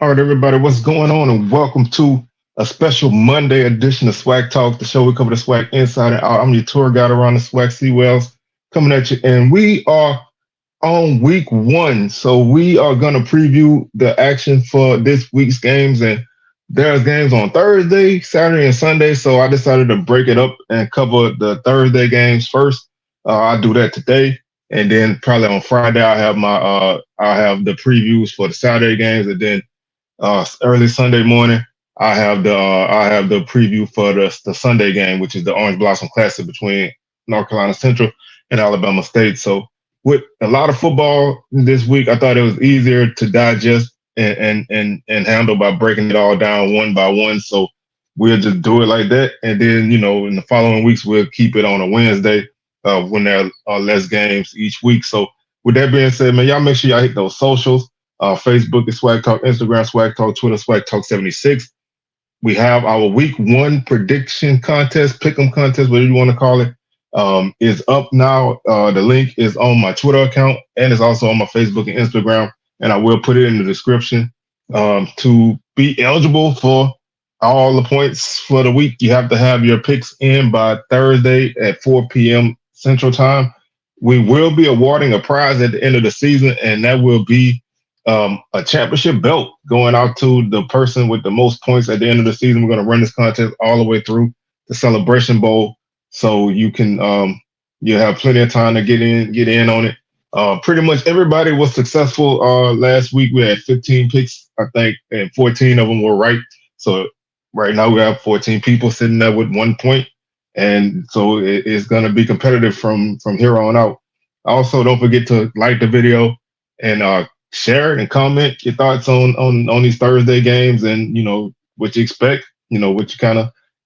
All right, everybody, what's going on? And welcome to a special Monday edition of SWAC Talk, the show we cover the SWAC inside and out. I'm your tour guide around the SWAC Seawells coming at you, and we are on week one. So we are going to preview the action for this week's games, and there's games on Thursday, Saturday, and Sunday. So I decided to break it up and cover the Thursday games first. I'll do that today, and then probably on Friday I'll have the previews for the Saturday games, and then early Sunday morning, I have the preview for the Sunday game, which is the Orange Blossom Classic between North Carolina Central and Alabama State. So with a lot of football this week, I thought it was easier to digest and handle by breaking it all down one by one. So we'll just do it like that, and then in the following weeks we'll keep it on a Wednesday when there are less games each week. So with that being said, man, y'all make sure y'all hit those socials. Facebook is Swag Talk, Instagram Swag Talk, Twitter Swag Talk 76. We have our week one prediction contest, pick'em contest, whatever you want to call it, is up now. The link is on my Twitter account and it's also on my Facebook and Instagram. And I will put it in the description. To be eligible for all the points for the week, you have to have your picks in by Thursday at 4 p.m. Central Time. We will be awarding a prize at the end of the season, and that will be a championship belt going out to the person with the most points at the end of the season. We're going to run this contest all the way through the Celebration Bowl, so you can you have plenty of time to get in on it. Pretty much everybody was successful last week. We had 15 picks, I think, and 14 of them were right. So right now we have 14 people sitting there with 1 point, and so it's going to be competitive from here on out. Also, don't forget to like the video and share and comment your thoughts on these Thursday games, and what you expect, what you kind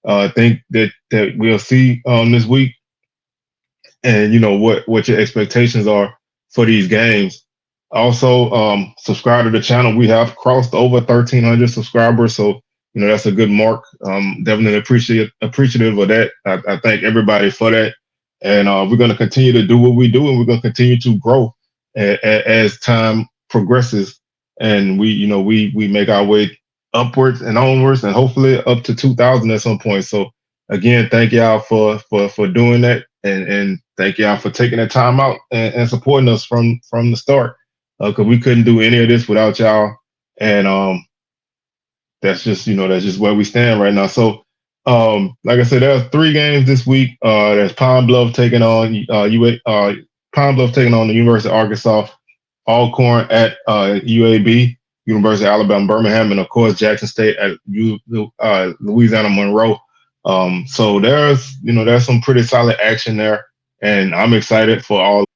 of think that we'll see this week, and what your expectations are for these games. Also, subscribe to the channel. We have crossed over 1,300 subscribers, so that's a good mark. Definitely appreciative of that. I thank everybody for that, and we're going to continue to do what we do, and we're going to continue to grow as time progresses, and we make our way upwards and onwards, and hopefully up to 2,000 at some point. So again, thank y'all for doing that, and thank y'all for taking the time out and supporting us from the start, because we couldn't do any of this without y'all, and that's just where we stand right now. So like I said, there's 3 games this week. There's Pine Bluff taking on Pine Bluff taking on the University of Arkansas, Alcorn at UAB, University of Alabama Birmingham, and of course Jackson State at Louisiana Monroe. So there's some pretty solid action there, and I'm excited for all.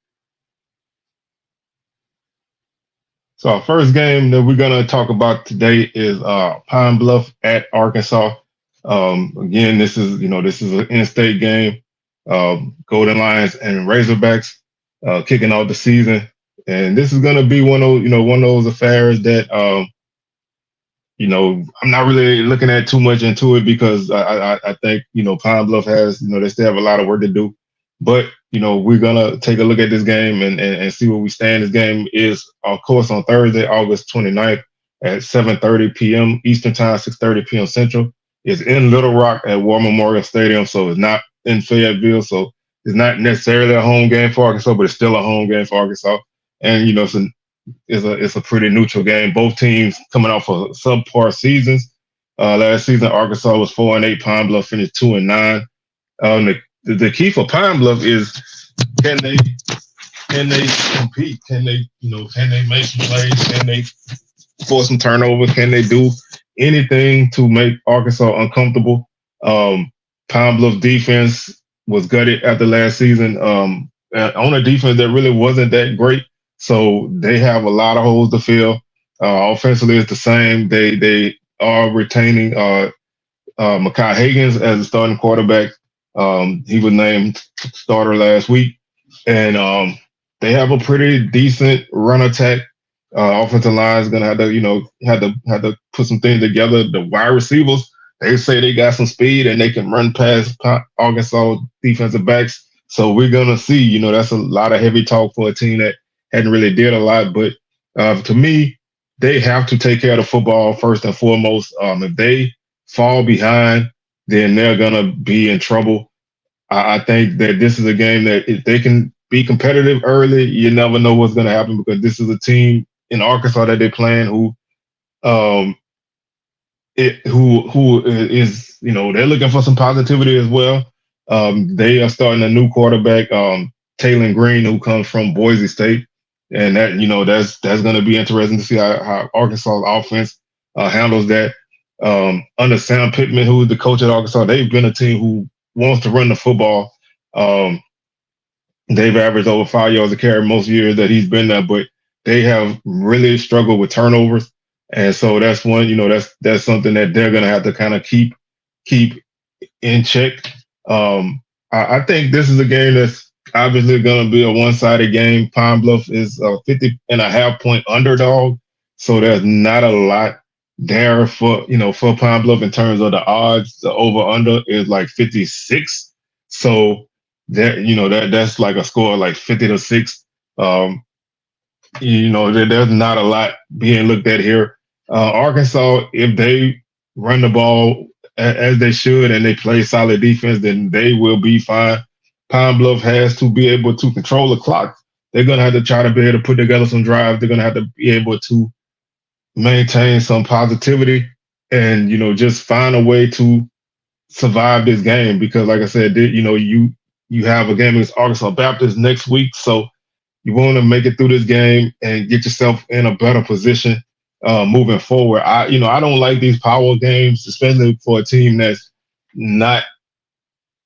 So our first game that we're gonna talk about today is Pine Bluff at Arkansas. Again, this is an in-state game. Golden Lions and Razorbacks kicking off the season. And this is going to be one of those affairs that, I'm not really looking at too much into it, because I think, Pine Bluff has, they still have a lot of work to do. But, we're going to take a look at this game and see where we stand. This game is, of course, on Thursday, August 29th at 7:30 p.m. Eastern Time, 6:30 p.m. Central. It's in Little Rock at War Memorial Stadium, so it's not in Fayetteville. So it's not necessarily a home game for Arkansas, but it's still a home game for Arkansas. And it's a pretty neutral game. Both teams coming off of subpar seasons. Last season, Arkansas was 4-8. Pine Bluff finished 2-9. The key for Pine Bluff is can they compete? Can they make some plays? Can they force some turnovers? Can they do anything to make Arkansas uncomfortable? Pine Bluff defense was gutted after last season on a defense that really wasn't that great. So they have a lot of holes to fill. Offensively, it's the same. They are retaining Makai Higgins as a starting quarterback. He was named starter last week, and they have a pretty decent run attack. Offensive line is gonna have to put some things together. The wide receivers, they say they got some speed and they can run past Arkansas defensive backs. So we're gonna see. That's a lot of heavy talk for a team that hadn't really did a lot. But to me, they have to take care of the football first and foremost. If they fall behind, then they're gonna be in trouble. I think that this is a game that if they can be competitive early, you never know what's gonna happen because this is a team in Arkansas that they're playing um, who is they're looking for some positivity as well. They are starting a new quarterback, Taylor Green, who comes from Boise State, and that's going to be interesting to see how Arkansas's offense handles that. Under Sam Pittman, who is the coach at Arkansas, they've been a team who wants to run the football. Um, they've averaged over 5 yards a carry most years that he's been there, but they have really struggled with turnovers. And so that's one, that's something that they're gonna have to kind of keep in check. I think this is a game that's obviously gonna be a one-sided game. Pine Bluff is a 50.5 point underdog, so there's not a lot there for Pine Bluff in terms of the odds. The over/under is like 56, so that's like a score of like 50-6. Um, there's not a lot being looked at here. Arkansas, if they run the ball as they should and they play solid defense, then they will be fine. Pine Bluff has to be able to control the clock. They're going to have to try to be able to put together some drives. They're going to have to be able to maintain some positivity and, just find a way to survive this game because, like I said, you have a game against Arkansas Baptist next week, so you want to make it through this game and get yourself in a better position moving forward. I don't like these power games, especially for a team not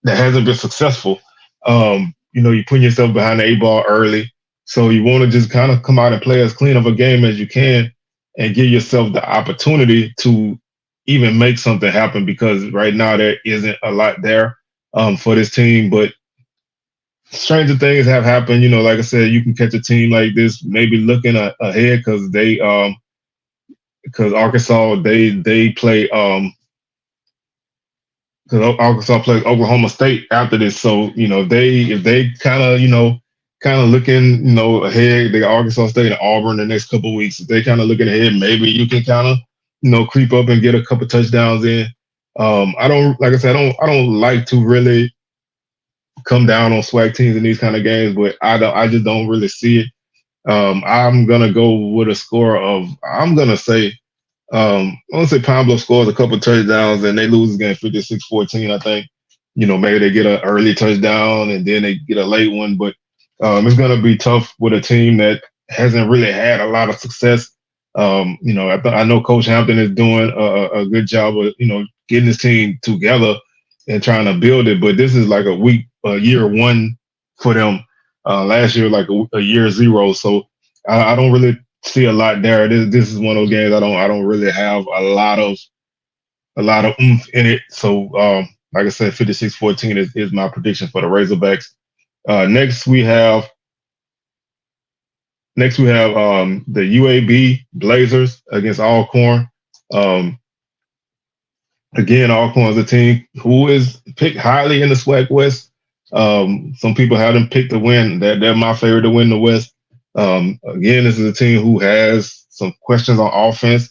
that hasn't been successful. You're putting yourself behind the 8 ball early, so you want to just kind of come out and play as clean of a game as you can and give yourself the opportunity to even make something happen because right now there isn't a lot there for this team, but stranger things have happened. Like I said, you can catch a team like this maybe looking ahead because Arkansas they play because Arkansas plays Oklahoma State after this. So if they kind of looking ahead, they got Arkansas State and Auburn the next couple of weeks. If they kind of looking ahead, maybe you can kind of creep up and get a couple touchdowns in. I don't like I said I don't like to really come down on SWAC teams in these kind of games, but I just don't really see it. I'm gonna go with a score of I'm gonna say Pine Bluff scores a couple touchdowns and they lose this game 56-14. I think maybe they get an early touchdown and then they get a late one, but it's gonna be tough with a team that hasn't really had a lot of success. I know Coach Hampton is doing a good job of getting his team together and trying to build it, but this is like year one for them. Last year, like a year zero. So I don't really see a lot there. This is one of those games I don't really have a lot of oomph in it. So like I said, 56-14 is my prediction for the Razorbacks. Next we have the UAB Blazers against Alcorn. Again, Alcorn is a team who is picked highly in the SWAC West. Some people have them picked to win. They're my favorite to win the West. Again, this is a team who has some questions on offense.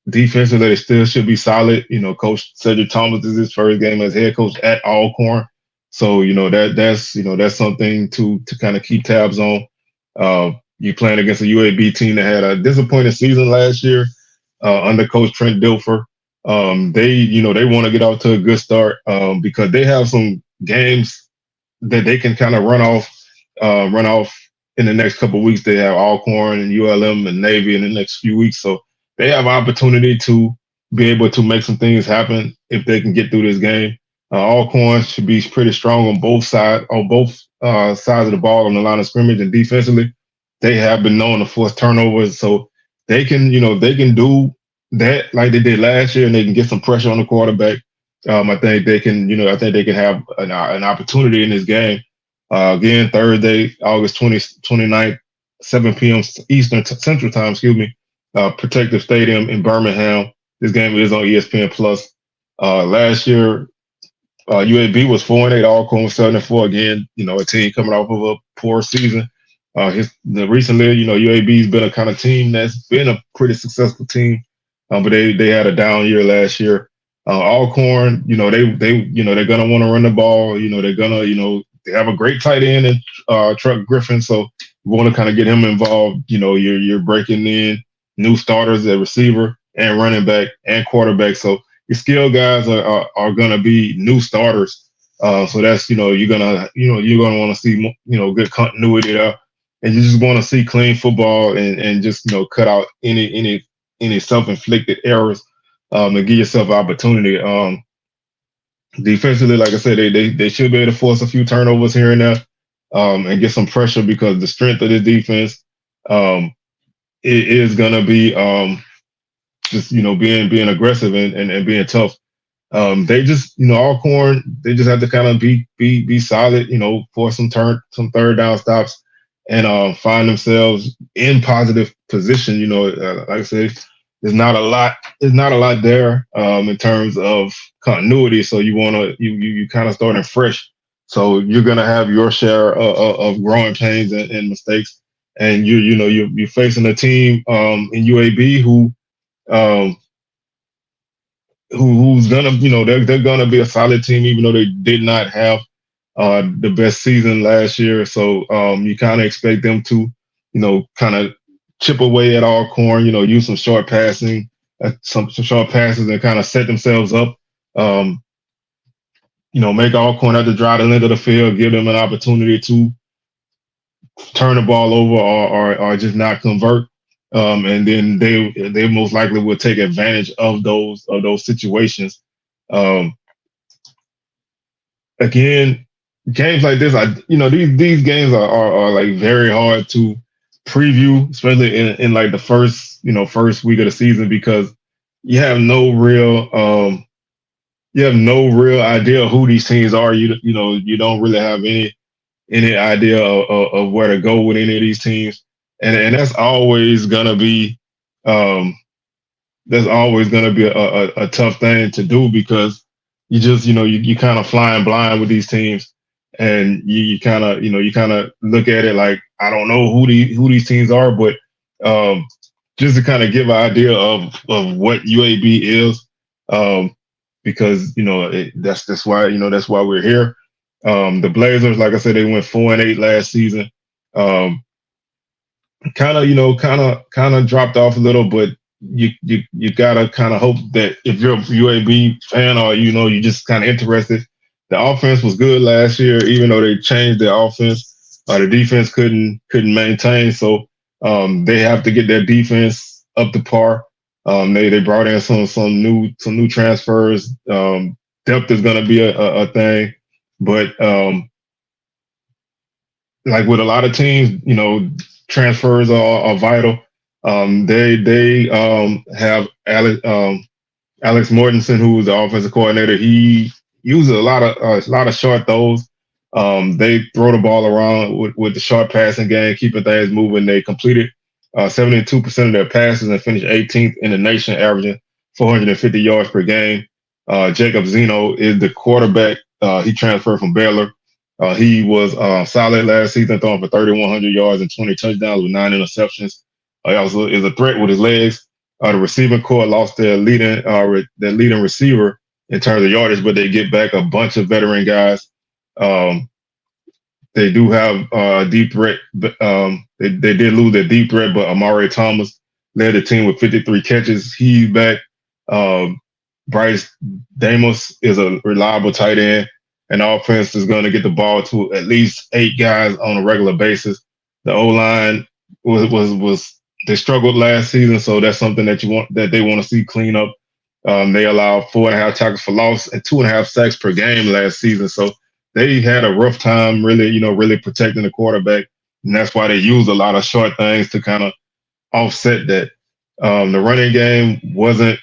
Defensively, they still should be solid. Coach Cedric Thomas is his first game as head coach at Alcorn. So, that's something to kind of keep tabs on. You playing against a UAB team that had a disappointing season last year under Coach Trent Dilfer. They want to get off to a good start because they have some games that they can kind of run off in the next couple of weeks. They have Alcorn and ULM and Navy in the next few weeks, so they have opportunity to be able to make some things happen if they can get through this game. Alcorn should be pretty strong on both sides of the ball on the line of scrimmage, and defensively, they have been known to force turnovers, so they can do that like they did last year, and they can get some pressure on the quarterback. I think they can have an opportunity in this game. Again, Thursday, August 29th, 7 p.m. Eastern Central Time, Protective Stadium in Birmingham. This game is on ESPN Plus. Last year, UAB was 4-8, Alcorn was 7-4. Again, a team coming off of a poor season. Recently, UAB's been a kind of team that's been a pretty successful team, but they had a down year last year. Alcorn, they're gonna want to run the ball. They're gonna they have a great tight end and Truck Griffin, so you want to kind of get him involved. You're breaking in new starters at receiver and running back and quarterback, so your skill guys are gonna be new starters. So that's you're gonna want to see good continuity there, and you just want to see clean football and just cut out any self-inflicted errors, and give yourself opportunity. Defensively, like I said, they should be able to force a few turnovers here and there, and get some pressure because the strength of this defense, it is gonna be just being aggressive and being tough. They just, Alcorn, they just have to kind of be solid, for some third down stops, and find themselves in positive position. Like I said, there's not a lot there in terms of continuity. So you kind of starting fresh. So you're gonna have your share of growing pains and mistakes, and you're facing a team in UAB um, who's gonna, they're gonna be a solid team, even though they did not have the best season last year. So you kind of expect them to, kind of chip away at Alcorn, use some short passing, some short passes, and kind of set themselves up. Um, make Alcorn have to drive the length of the field, give them an opportunity to turn the ball over or just not convert. And then they most likely will take advantage of those situations. Um, Again, games like this, these games are like very hard to preview, especially in like the first week of the season, because you have no real idea who these teams are. You don't really have any idea of where to go with any of these teams, and um, that's always gonna be a tough thing to do, because you just you kind of flying blind with these teams, and you kind of look at it like, I don't know who these teams are, but just to kind of give an idea of what UAB is, um, because that's why we're here. The Blazers, like I said, they went 4-8 last season. Um, kind of dropped off a little, but you gotta kind of hope that if you're a UAB fan, or you just kind of interested. The offense was good last year, even though they changed their offense. The defense couldn't maintain, so they have to get their defense up to par. They brought in some new transfers. Depth is gonna be a thing, but like with a lot of teams, transfers are vital. They have Alex Mortensen, who's the offensive coordinator. He uses a lot of short throws. They throw the ball around with the short passing game, keeping things moving. They completed 72% of their passes and finished 18th in the nation, averaging 450 yards per game. Jacob Zeno is the quarterback. He transferred from Baylor. He was solid last season, throwing for 3,100 yards and 20 touchdowns with 9 interceptions. He also is a threat with his legs. The receiving core lost their leading receiver in terms of yardage, but they get back a bunch of veteran guys. Um, they do have a deep threat. They did lose their deep threat, but Amari Thomas led the team with 53 catches. He's back. Um, Bryce Damos is a reliable tight end. And offense is going to get the ball to at least 8 guys on a regular basis. The O line was they struggled last season, so that's something that they want to see clean up. They allowed 4.5 tackles for loss and 2.5 sacks per game last season, so they had a rough time really protecting the quarterback, and that's why they used a lot of short things to kind of offset that. The running game wasn't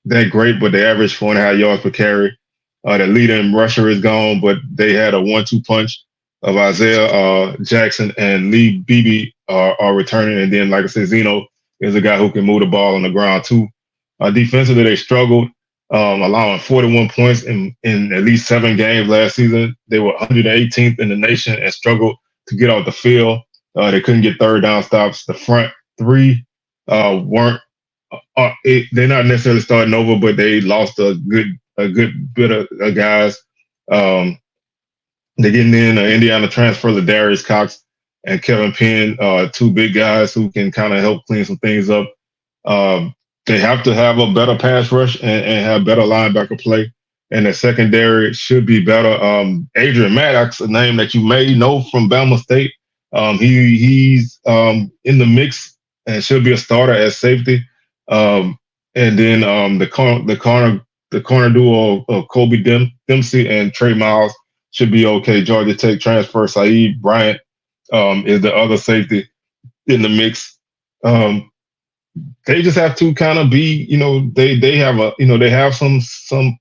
that great, but they averaged 4.5 yards per carry. The leading rusher is gone, but they had a 1-2 punch of Isaiah Jackson and Lee Beebe are returning. And then, like I said, Zeno is a guy who can move the ball on the ground too. Defensively, they struggled, allowing 41 points in at least 7 games last season. They were 118th in the nation and struggled to get off the field. They couldn't get third down stops. The front three weren't. They're not necessarily starting over, but they lost a good bit of guys. Um, they're getting in Indiana transfer Ladarius Cox and Kevin Penn, two big guys who can kind of help clean some things up. Um, they have to have a better pass rush and have better linebacker play. And the secondary should be better. Adrian Maddox, a name that you may know from Bama State. He's in the mix and should be a starter at safety. And then the corner duo of Kobe Dempsey and Trey Miles should be okay. Georgia Tech transfer Saeed Bryant is the other safety in the mix. Um, they just have to kind of be, they have they have some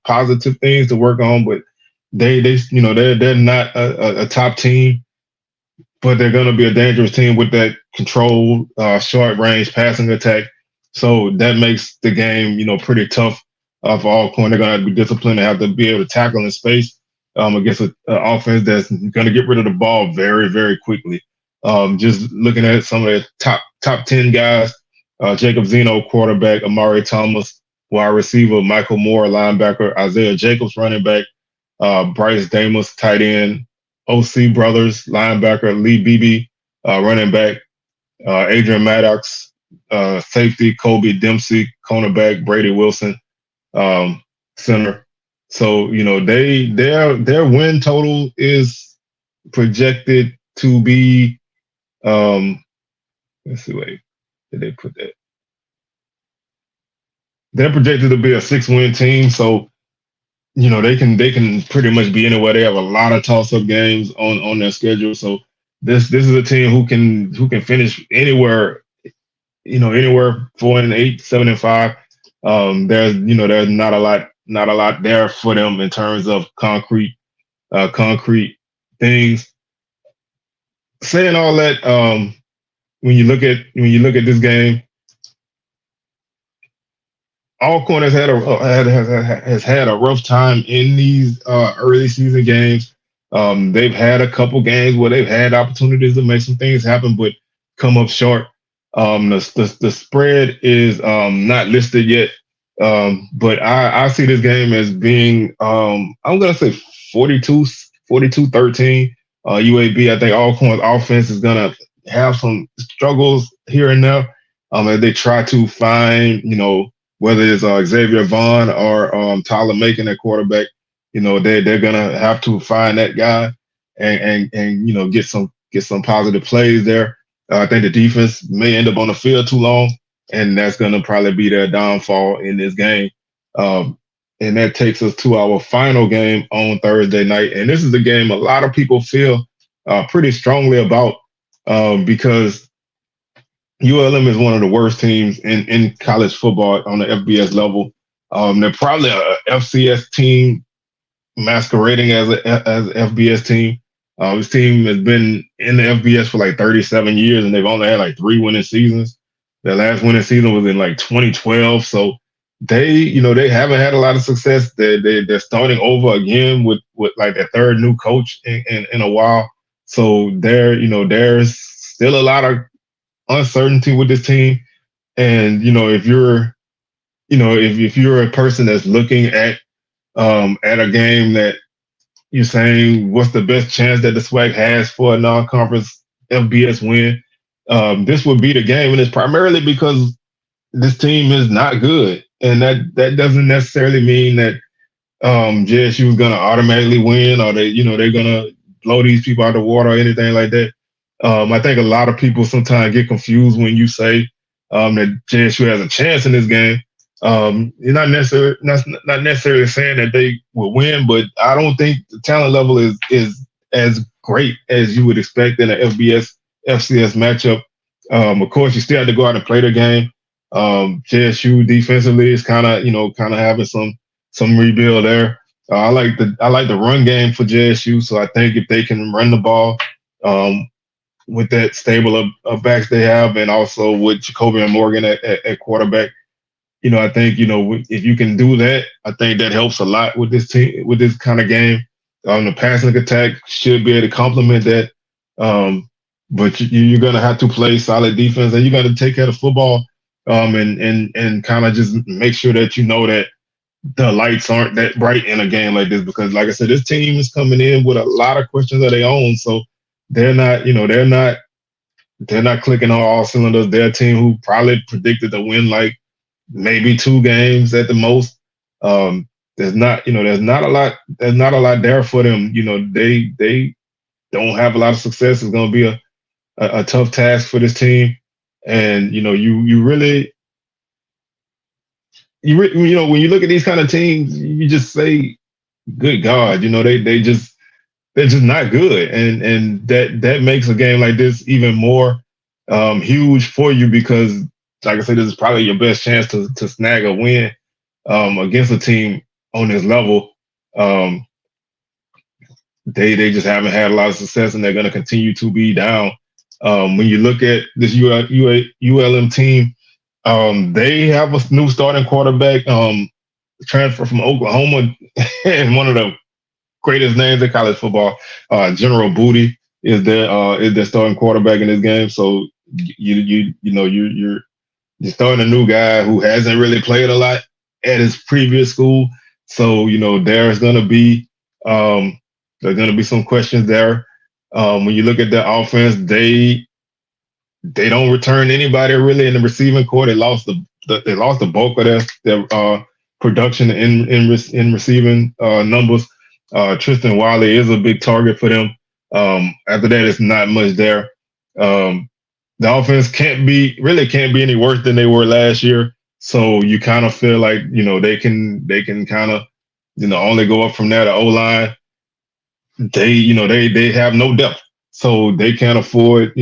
positive things to work on, but they're not a top team, but they're going to be a dangerous team with that controlled short range passing attack. So that makes the game, pretty tough for all corners. They're going to have to be disciplined and have to be able to tackle in space against an offense that's going to get rid of the ball very, very quickly. Just looking at some of the top 10 guys, Jacob Zeno, quarterback, Amari Thomas, wide receiver, Michael Moore, linebacker, Isaiah Jacobs, running back, Bryce Damus, tight end, OC Brothers, linebacker, Lee Beebe, running back, Adrian Maddox, safety, Kobe Dempsey, cornerback, Brady Wilson, center. So, their win total is projected to be, let's see, wait, did they put that? They're projected to be a 6-win team. So, they can pretty much be anywhere. They have a lot of toss-up games on their schedule. So this is a team who can finish anywhere, anywhere 4-8, 7-5. There's not a lot there for them in terms of concrete things. Saying all that, when you look at this game, Alcorn has had a rough time in these early season games. They've had a couple games where they've had opportunities to make some things happen, but come up short. The spread is not listed yet, but I see this game as being I'm gonna say 42-13. UAB. I think Alcorn's offense is gonna have some struggles here and there as they try to find whether it's Xavier Vaughn or Tyler Macon at quarterback. They're gonna have to find that guy and get some positive plays there. I think the defense may end up on the field too long, and that's gonna probably be their downfall in this game. And that takes us to our final game on Thursday night. And this is a game a lot of people feel pretty strongly about because ULM is one of the worst teams in college football on the FBS level. They're probably a FCS team masquerading as an FBS team. This team has been in the FBS for like 37 years, and they've only had like 3 winning seasons. Their last winning season was in like 2012. So they haven't had a lot of success. They're starting over again with like their third new coach in a while. So there's still a lot of uncertainty with this team. And if you're a person that's looking at a game that you're saying what's the best chance that the SWAC has for a non-conference FBS win, this would be the game, and it's primarily because this team is not good, and that doesn't necessarily mean that JSU is going to automatically win, or they're going to blow these people out of the water or anything like that. I think a lot of people sometimes get confused when you say that JSU has a chance in this game. You're not necessarily saying that they will win, but I don't think the talent level is as great as you would expect in an FCS matchup. Of course, you still have to go out and play the game. JSU defensively is kind of having some rebuild there. I like the run game for JSU, so I think if they can run the ball with that stable of backs they have, and also with Jacoby and Morgan at quarterback, I think if you can do that, I think that helps a lot with this team, with this kind of game. The passing attack should be able to complement that. but you're going to have to play solid defense, and you got to take care of football, and kind of just make sure that you know that the lights aren't that bright in a game like this. Because, like I said, this team is coming in with a lot of questions of their own, so they're not, they're not clicking on all cylinders. They're a team who probably predicted to win like maybe 2 games at the most. Um, there's not a lot there for them. They don't have a lot of success. It's going to be a tough task for this team. And you really when you look at these kind of teams, you just say, "Good God!" They're just not good, and that makes a game like this even more huge for you because, like I said, this is probably your best chance to snag a win against a team on this level. Um, they just haven't had a lot of success, and they're going to continue to be down. When you look at this ULM team, they have a new starting quarterback, transfer from Oklahoma, and one of the greatest names in college football. General Booty is their starting quarterback in this game. So you're starting a new guy who hasn't really played a lot at his previous school. So um, there's gonna be some questions there. When you look at their offense, they don't return anybody really in the receiving core. They lost the bulk of their production in receiving numbers. Tristan Wiley is a big target for them. After that, it's not much there. Um, the offense can't be any worse than they were last year. So you kind of feel like they can kind of only go up from there. The O line, they have no depth, so they can't afford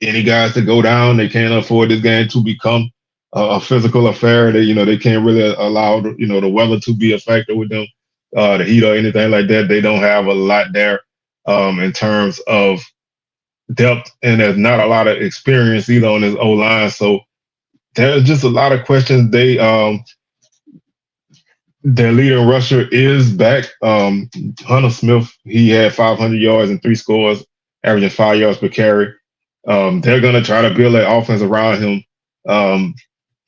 any guys to go down. They can't afford this game to become a physical affair. They can't really allow the weather to be a factor with them, the heat or anything like that. They don't have a lot there in terms of depth, and there's not a lot of experience either on this O line. So there's just a lot of questions. Their leading rusher is back. Hunter Smith, he had 500 yards and 3 scores, averaging 5 yards per carry. They're going to try to build that offense around him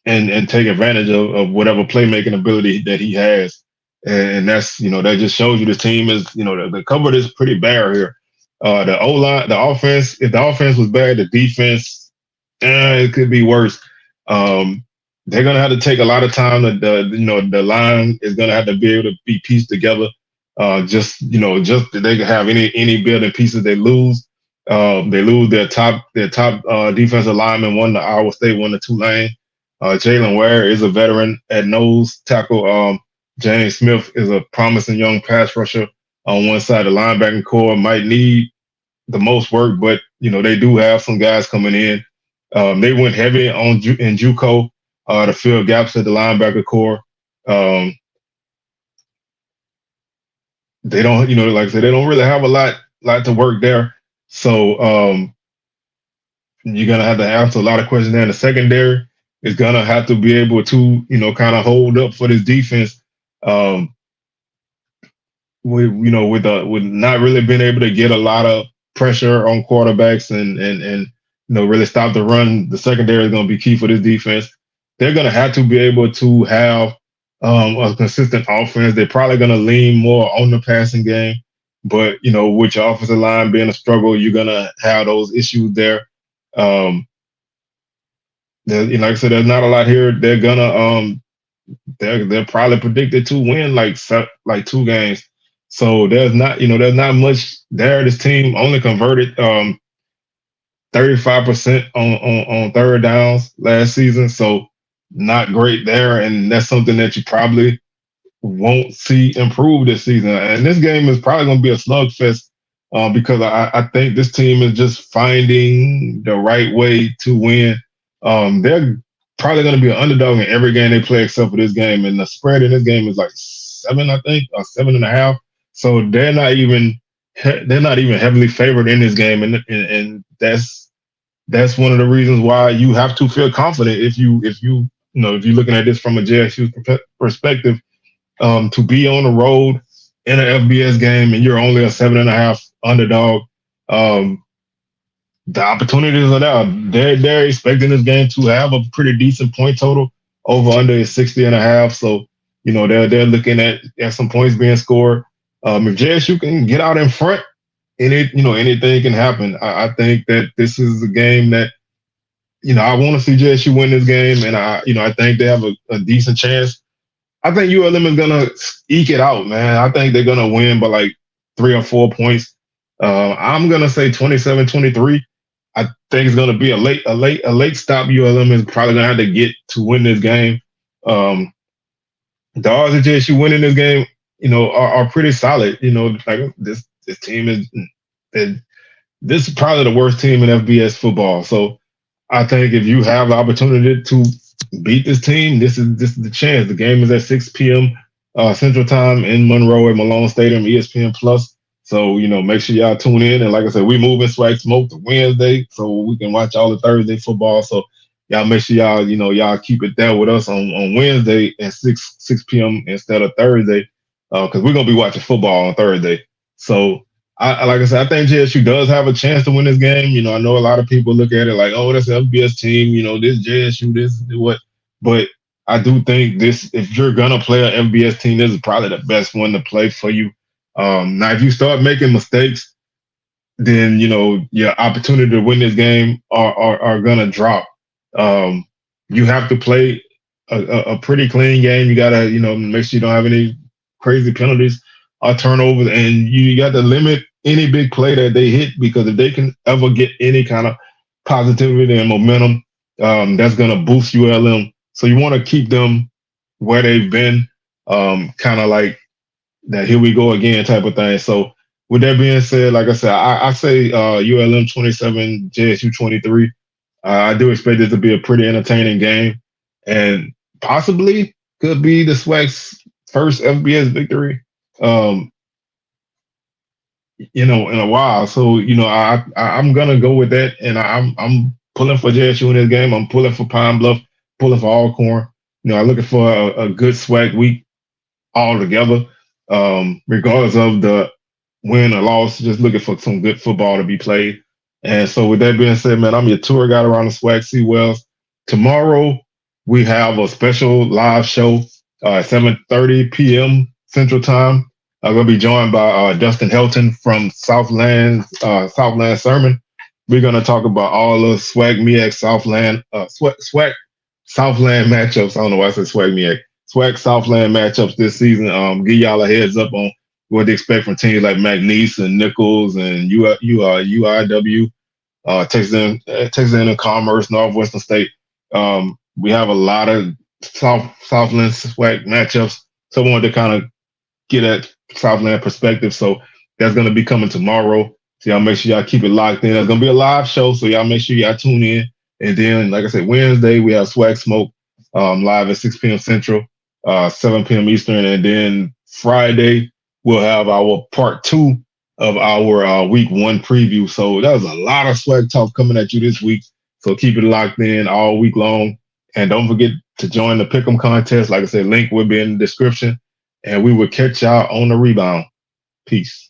and take advantage of whatever playmaking ability that he has. And that's, that just shows you this team is, the cupboard is pretty bare here. The O line, the offense, if the offense was bad, the defense, it could be worse. They're gonna have to take a lot of time. The line is gonna have to be able to be pieced together. Just that they can have any building pieces they lose. They lose their top defensive lineman, one to Iowa State, one to Tulane. Jalen Ware is a veteran at nose tackle. James Smith is a promising young pass rusher on one side. The linebacking core might need the most work, but they do have some guys coming in. They went heavy in JUCO to fill gaps at the linebacker core. Um, they don't, like I said, they don't really have a lot to work there. So you're gonna have to answer a lot of questions there. And the secondary is gonna have to be able to, kind of hold up for this defense. Um, with not really being able to get a lot of pressure on quarterbacks and really stop the run. The secondary is going to be key for this defense. They're going to have to be able to have a consistent offense. They're probably going to lean more on the passing game, but with your offensive line being a struggle, you're going to have those issues there. Like I said, there's not a lot here. They're probably predicted to win like 2 games. So there's not much there. This team only converted 35% on third downs last season. So not great there. And that's something that you probably won't see improve this season. And this game is probably going to be a slugfest because I think this team is just finding the right way to win. They're probably going to be an underdog in every game they play except for this game. And the spread in this game is like 7, I think, or 7.5. So they're not even heavily favored in this game, and that's one of the reasons why you have to feel confident if you're looking at this from a JSU perspective, to be on the road in an FBS game and you're only a 7.5 underdog. the opportunities are there. They're expecting this game to have a pretty decent point total. Over under is 60.5. So, they're looking at some points being scored. If JSU can get out in front, anything can happen. I think that this is a game that, I want to see JSU win this game, and I think they have a decent chance. I think ULM is gonna eke it out, man. I think they're gonna win by like 3 or 4 points. I'm gonna say 27-23. I think it's gonna be a late stop. ULM is probably gonna have to get to win this game. Um, the odds of JSU winning this game, are pretty solid. Like this team this is probably the worst team in FBS football. So I think if you have the opportunity to beat this team, this is the chance. The game is at 6 p.m. Central Time in Monroe at Malone Stadium, ESPN Plus. So make sure y'all tune in. And like I said, we moving SWAC Smoke to Wednesday, so we can watch all the Thursday football. So y'all make sure y'all keep it there with us on Wednesday at 6 p.m. instead of Thursday, because we're gonna be watching football on Thursday. So like I said, I think JSU does have a chance to win this game. I know a lot of people look at it like, oh, that's an FBS team. This JSU, this what. But I do think this, if you're gonna play an FBS team, this is probably the best one to play for you. Now, if you start making mistakes, then your opportunity to win this game are gonna drop. You have to play a pretty clean game. You gotta make sure you don't have any crazy penalties or turnovers, and you got to limit any big play that they hit, because if they can ever get any kind of positivity and momentum, that's gonna boost ULM. So you want to keep them where they've been, kind of like that here we go again type of thing. So with that being said, like I said, I say ULM 27, JSU 23. I do expect this to be a pretty entertaining game, and possibly could be the SWAC's first FBS victory, in a while. So I'm gonna go with that, and I'm pulling for JSU in this game. I'm pulling for Pine Bluff, pulling for Alcorn. I'm looking for a good SWAC week altogether, regardless of the win or loss. Just looking for some good football to be played. And so, with that being said, man, I'm your tour guide around the SWAC C Wells. Tomorrow we have a special live show at 7:30 p.m. Central Time. I'm gonna be joined by Dustin Helton from Southland Sermon. We're gonna talk about all the SWAC MEAC Southland SWAC Southland matchups. I don't know why I said SWAC MEAC. SWAC Southland matchups this season. Give y'all a heads up on what to expect from teams like McNeese and Nichols and UIW, Texas A&M Commerce, Northwestern State. We have a lot of Southland SWAC matchups, so I wanted to kind of get at Southland perspective. So that's going to be coming tomorrow. So y'all make sure y'all keep it locked in. It's going to be a live show, so y'all make sure y'all tune in. And then, like I said, Wednesday we have SWAC Smoke live at 6 p.m. Central, 7 p.m. Eastern, and then Friday we'll have our part 2 of our week 1 preview. So that was a lot of SWAC talk coming at you this week. So keep it locked in all week long, and don't forget to join the Pick'em contest. Like I said, link will be in the description, and we will catch y'all on the rebound. Peace.